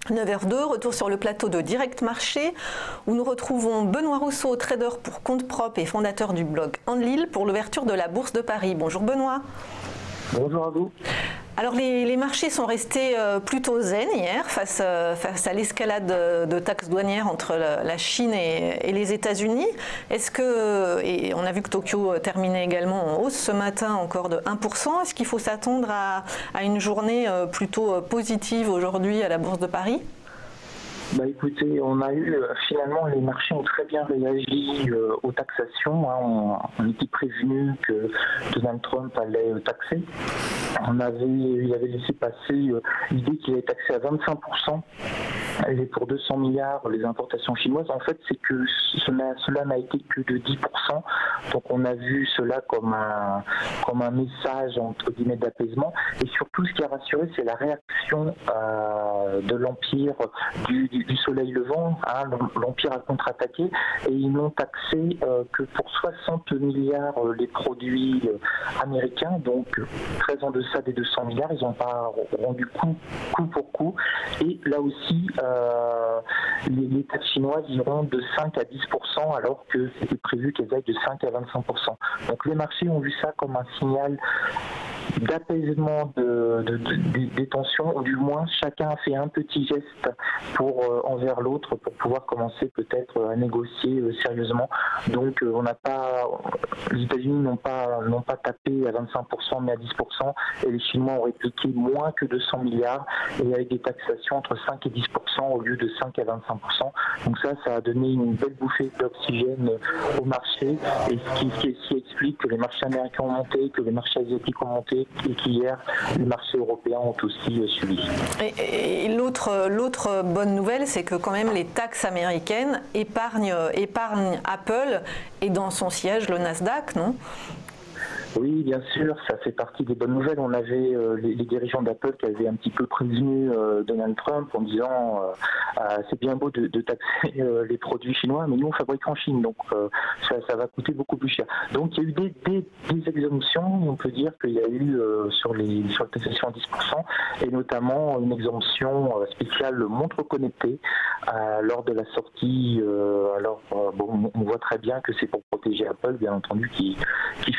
9h02, retour sur le plateau de Direct Marché où nous retrouvons Benoît Rousseau, trader pour compte propre et fondateur du blog Enlil pour l'ouverture de la Bourse de Paris. Bonjour Benoît. Bonjour à vous. Alors les marchés sont restés plutôt zen hier face à l'escalade de taxes douanières entre la Chine et les États-Unis. Et on a vu que Tokyo terminait également en hausse ce matin encore de 1%. Est-ce qu'il faut s'attendre à une journée plutôt positive aujourd'hui à la Bourse de Paris ? Écoutez, on a eu finalement les marchés ont très bien réagi aux taxations. On était prévenu que Donald Trump allait taxer. Il avait laissé passer l'idée qu'il allait taxer à 25%. Et pour 200 milliards les importations chinoises. En fait, c'est que cela n'a été que de 10%. Donc on a vu cela comme un message entre guillemets d'apaisement. Et surtout, ce qui a rassuré, c'est la réaction de l'empire du soleil levant. L'empire a contre-attaqué et ils n'ont taxé que pour 60 milliards les produits américains, donc très en deçà des 200 milliards. Ils n'ont pas rendu coup pour coup. Et là aussi, les taxes chinoises iront de 5 à 10% alors que c'était prévu qu'elles aillent de 5 à 25%. Donc les marchés ont vu ça comme un signal d'apaisement des tensions, ou du moins chacun a fait un petit geste envers l'autre pour pouvoir commencer peut-être à négocier sérieusement. Donc les États-Unis n'ont pas tapé à 25% mais à 10%, et les Chinois ont répliqué moins que 200 milliards et avec des taxations entre 5 et 10% au lieu de 5 à 25%. Donc ça a donné une belle bouffée d'oxygène au marché, et ce qui explique que les marchés américains ont monté, que les marchés asiatiques ont monté, et qu'hier les marchés européens ont aussi suivi. Et l'autre bonne nouvelle, c'est que quand même les taxes américaines épargnent Apple et dans son siège le Nasdaq, non ? Oui, bien sûr, ça fait partie des bonnes nouvelles. On avait les dirigeants d'Apple qui avaient un petit peu prévenu Donald Trump en disant c'est bien beau de taxer les produits chinois, mais nous on fabrique en Chine, donc ça va coûter beaucoup plus cher. Donc il y a eu des exemptions. On peut dire qu'il y a eu sur la taxation à 10%, et notamment une exemption spéciale montre connectée lors de la sortie. On voit très bien que c'est pour protéger Apple, bien entendu, qui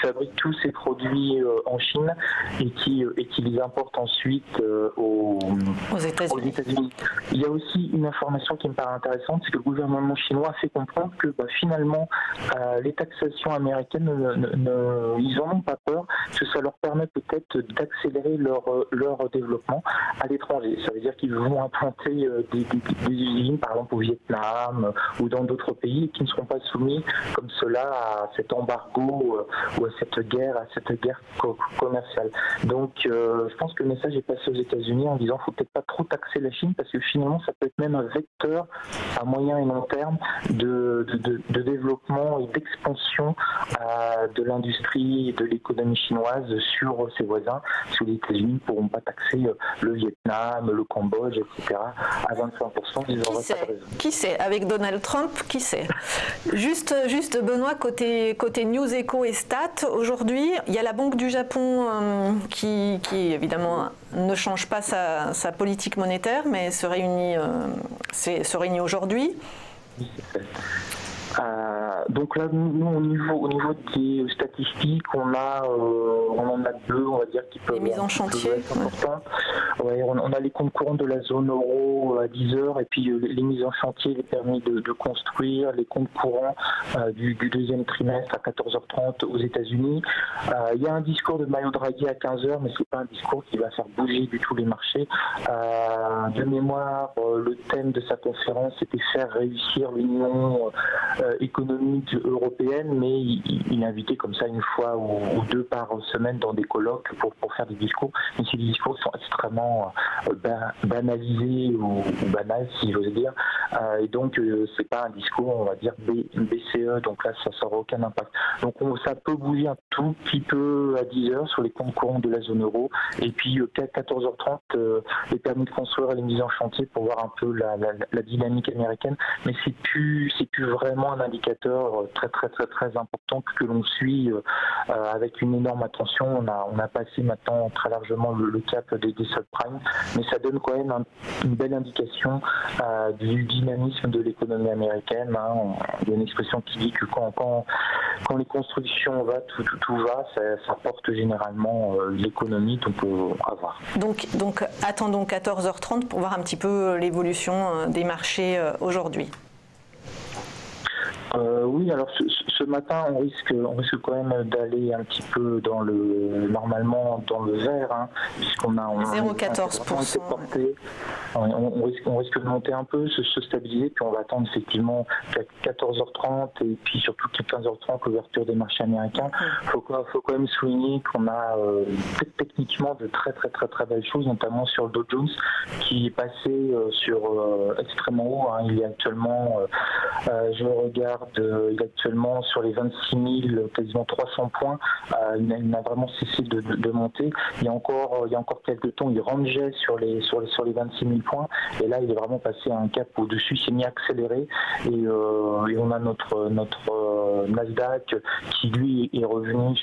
fabrique tous ces produits en Chine et qui les importe ensuite aux États-Unis. Il y a aussi une information qui me paraît intéressante, c'est que le gouvernement chinois a fait comprendre que finalement les taxations américaines, ils n'en ont pas peur, que ça leur permet peut-être d'accélérer leur développement à l'étranger. Ça veut dire qu'ils vont implanter des usines, par exemple au Vietnam ou dans d'autres pays, qui ne seront pas soumis comme cela à cet embargo ou à cette guerre commerciale. Donc je pense que le message est passé aux États-Unis en disant qu'il ne faut peut-être pas trop taxer la Chine, parce que finalement ça peut être même un vecteur à moyen et long terme de développement et d'expansion de l'industrie et de l'économie chinoise sur ses voisins. Parce que les États-Unis ne pourront pas taxer le Vietnam, le Cambodge, etc. à 25%. Ils n'auront pas de raison. Qui sait? Avec Donald Trump, qui sait? Juste Benoît, côté News Echo et Stat, aujourd'hui, il y a la Banque du Japon qui évidemment ne change pas sa politique monétaire, mais se réunit aujourd'hui. Donc là, nous, au niveau des statistiques, on en a deux, on va dire, qui peuvent les mises en chantier. Ouais, on a les comptes courants de la zone euro à 10 heures, et puis les mises en chantier, les permis de construire, les comptes courants du deuxième trimestre à 14h30 aux États-Unis. Il y a un discours de Mario Draghi à 15h, mais c'est pas un discours qui va faire bouger du tout les marchés. De mémoire, le thème de sa conférence était faire réussir l'Union économique européenne, mais il est invité comme ça une fois ou deux par semaine dans des colloques pour faire des discours. Mais ces discours sont extrêmement banalisés ou banals, si j'ose dire. Et donc c'est pas un discours, on va dire BCE, donc là ça n'aura aucun impact. Donc ça peut bouger un tout petit peu à 10 heures sur les comptes courants de la zone euro, et puis à 14h30 les permis de construire et les mises en chantier pour voir un peu la dynamique américaine. Mais c'est plus vraiment un indicateur secteur très très très très important que l'on suit avec une énorme attention. On a passé maintenant très largement le cap des subprimes, mais ça donne quand même une belle indication du dynamisme de l'économie américaine. Il y a une expression qui dit que quand les constructions vont, tout va, ça porte généralement l'économie, donc à voir. Donc attendons 14h30 pour voir un petit peu l'évolution des marchés aujourd'hui. Oui, alors ce matin, on risque quand même d'aller un petit peu normalement dans le vert, puisqu'on a 0,14%. On risque de monter un peu, se stabiliser, puis on va attendre effectivement 14h30 et puis surtout 15h30 l'ouverture des marchés américains. Faut quand même souligner qu'on a techniquement de très très très très belles choses, notamment sur le Dow Jones qui est passé sur extrêmement haut. Il est actuellement, je regarde, il est actuellement sur les 26 000, quasiment 300 points. Il n'a vraiment cessé de monter. Il y a encore quelques temps, il rangeait sur les 26 000 points. Et là, il est vraiment passé à un cap au-dessus. Il s'est mis à accélérer. Et on a notre Nasdaq qui, lui, est revenu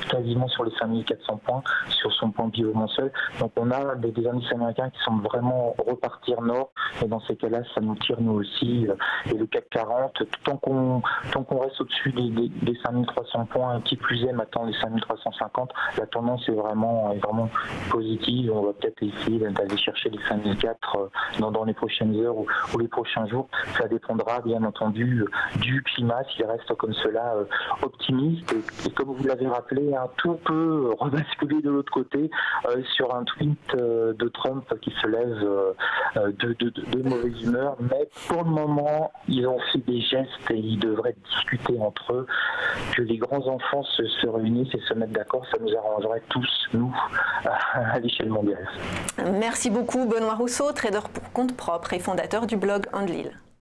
quasiment sur les 5400 points, sur son point pivot mensuel. Donc, on a des indices américains qui semblent vraiment repartir nord. Et dans ces cas-là, ça nous tire, nous aussi. Et le CAC 40, tant qu'on reste au-dessus des 5300 points, qui plus est maintenant les 5350, la tendance est vraiment positive. On va peut-être essayer d'aller chercher les 5004 dans les prochaines heures ou les prochains jours. Ça dépendra bien entendu du climat, s'il reste comme cela optimiste. Et comme vous l'avez rappelé, tout peut rebasculer de l'autre côté sur un tweet de Trump qui se lève de mauvaise humeur. Mais pour le moment, ils ont fait des gestes et ils devraient discuter entre eux, que les grands enfants se réunissent et se mettent d'accord. Ça nous arrangerait tous, nous, à l'échelle mondiale. Merci beaucoup Benoît Rousseau, trader pour compte propre et fondateur du blog Andlil.